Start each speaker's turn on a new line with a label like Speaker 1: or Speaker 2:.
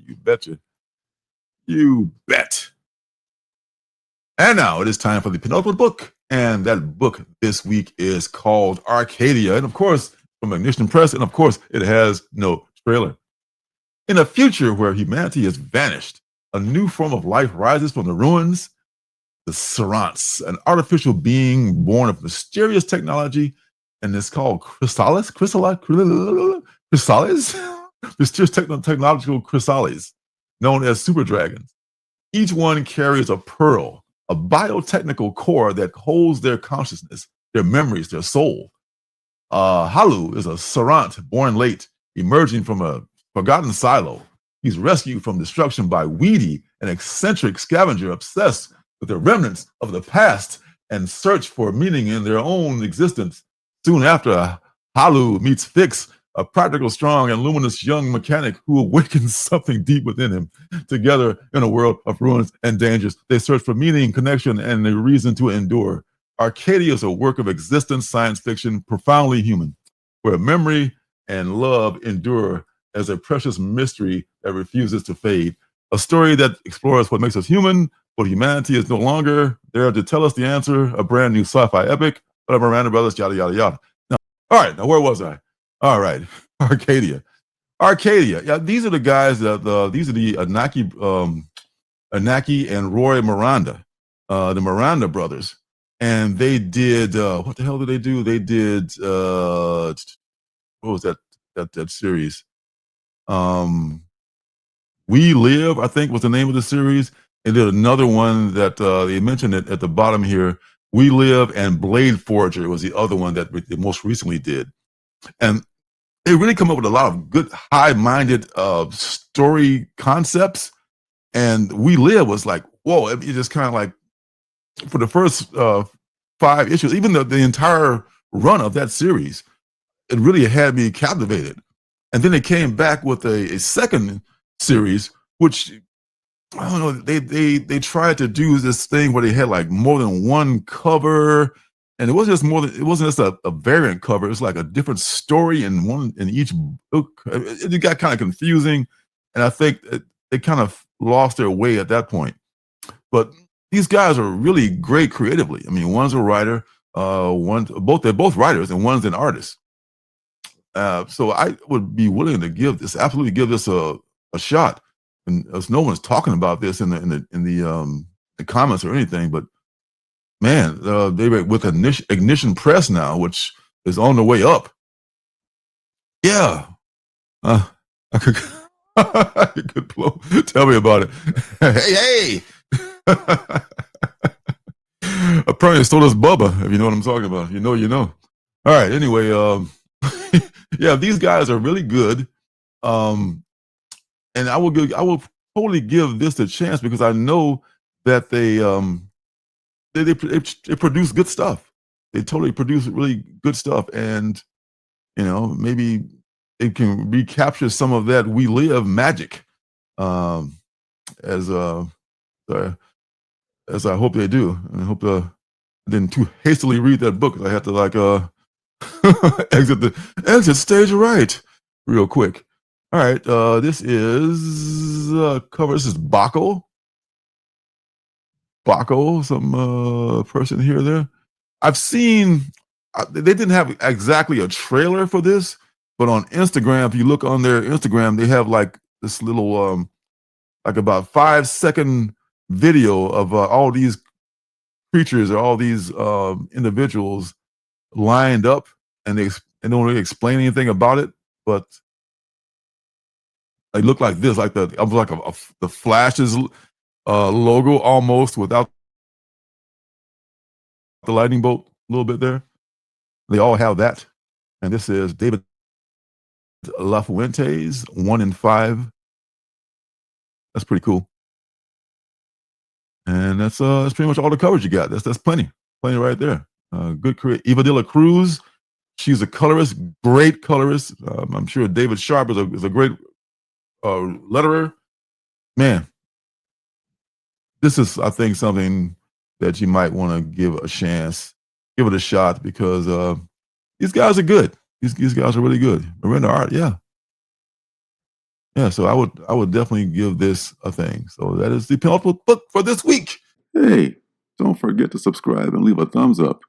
Speaker 1: You betcha. You bet. And now it is time for the penultimate book. And that book this week is called Arcadia. And of course, from Ignition Press. And of course, it has no trailer. In a future where humanity has vanished, a new form of life rises from the ruins. The Serants, an artificial being born of mysterious technology, and it's called Chrysalis? Mysterious technological Chrysalis, known as super dragons. Each one carries a pearl, a biotechnical core that holds their consciousness, their memories, their soul. Halu is a Serant born late, emerging from a forgotten silo. He's rescued from destruction by Weedy, an eccentric scavenger obsessed with the remnants of the past and search for meaning in their own existence. Soon after, Halu meets Fix, a practical, strong, and luminous young mechanic who awakens something deep within him. Together, in a world of ruins and dangers, they search for meaning, connection, and a reason to endure. Arcadia is a work of existence science fiction, profoundly human, where memory and love endure as a precious mystery that refuses to fade. A story that explores what makes us human, but humanity is no longer there to tell us the answer. A brand new sci-fi epic, but Miranda Brothers, yada, yada, yada. Now, all right, now where was I? All right, Arcadia. Yeah, these are the guys these are the Anaki and Roy Miranda, the Miranda brothers. And they did, what the hell did they do? They did, what was that series? We Live, I think was the name of the series. And did another one that they mentioned it at the bottom here. We Live and Blade Forger was the other one that they most recently did. And they really come up with a lot of good, high-minded story concepts. And We Live was like, whoa, it just kind of like, for the first 5 issues, even the entire run of that series, it really had me captivated. And then they came back with a second series, which, I don't know, they tried to do this thing where they had like more than one cover, and it wasn't just a variant cover. It's like a different story in each book. It got kind of confusing, and I think they kind of lost their way at that point. But these guys are really great creatively. I mean, one's a writer, they're both writers, and one's an artist. So I would be willing to absolutely give this a shot. And as no one's talking about this in the comments or anything, but man, they were with Ignition Press now, which is on the way up. Yeah, I could. Tell me about it. Hey. Apparently, so does Bubba. If you know what I'm talking about, you know. All right. Anyway, yeah, these guys are really good. And I will totally give this a chance because I know that they produce good stuff. They totally produce really good stuff, and maybe it can recapture some of that We Live magic, as I hope they do. And I hope I didn't too hastily read that book. I had to like exit stage right real quick. All right, this is cover. This is Baco, some person here or there. I've seen, they didn't have exactly a trailer for this, but on Instagram, if you look on their Instagram, they have like this little, like about 5-second video of all these creatures or all these individuals lined up, and they don't really explain anything about it, but they look like this, like the Flash's logo almost without the lightning bolt a little bit there. They all have that. And this is David Lafuente's 1 in 5. That's pretty cool. And that's pretty much all the coverage you got. That's plenty right there. Good career. Eva de la Cruz, she's a colorist, great colorist. I'm sure David Sharp is a great letterer. Man, this is, I think, something that you might want to give a chance, give it a shot, because these guys are good. These guys are really good. Miranda art, yeah. Yeah, so I would definitely give this a thing. So that is the Penultimate Book for this week. Hey, don't forget to subscribe and leave a thumbs up.